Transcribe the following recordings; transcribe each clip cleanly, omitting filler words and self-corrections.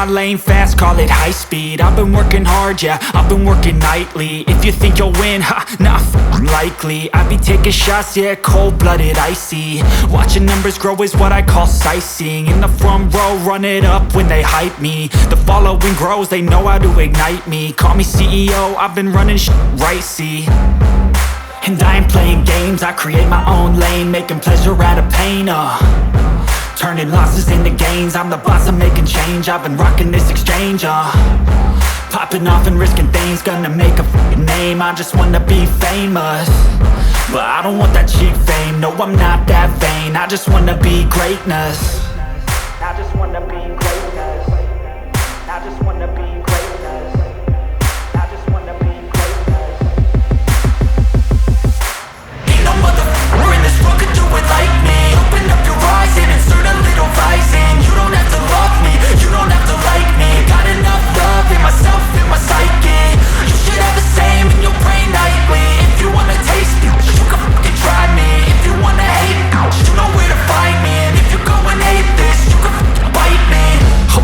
lane fast, call it high speed. I've been working hard, yeah, I've been working nightly. If you think you'll win, ha, not likely. I be taking shots, yeah, cold-blooded, icy. Watching numbers grow is what I call sightseeing. In the front row, run it up when they hype me. The following grows, they know how to ignite me. Call me CEO, I've been running right, see. And I ain't playing games, I create my own lane, making pleasure out of pain, turning losses into gains. I'm the boss, I'm making change. I've been rocking this exchange, popping off and risking things. Gonna make a f***ing name. I just wanna be famous, but I don't want that cheap fame. No, I'm not that vain. I just wanna be greatness. I just wanna be greatness. I just wanna be greatness. I just wanna be greatness. Ain't no motherfucker in this world could do it like me. Open up your eyes and insert a little rising. You don't have to love me, you don't have to like me. Got enough love in myself, in my psyche. You should have the same in your brain nightly. If you wanna taste me, you can fucking try me. If you wanna hate me, you know where to find me. And if you go and hate this, you can fucking bite me.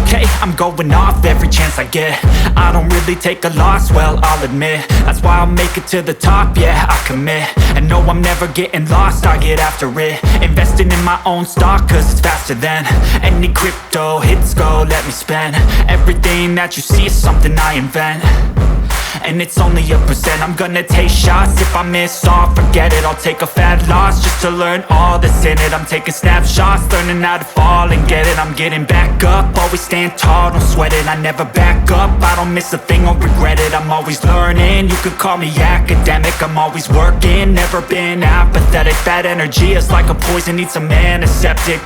Okay, I'm going off every chance I get. I don't really take a loss, well, I'll admit. That's why I'll make it to the top, yeah, I commit. And no, I'm never getting lost, I get after it. Investing in my own stock, cause it's faster than any crypto hits go, let me spend. Everything that you see is something I invent, and it's only a percent. I'm gonna take shots, if I miss all, forget it. I'll take a fat loss just to learn all that's in it. I'm taking snapshots, learning how to fall and get it. I'm getting back up, always stand tall, don't sweat it. I never back up, I don't miss a thing or regret it. I'm always learning, you could call me academic. I'm always working, never been apathetic. That energy is like a poison, needs some antiseptic.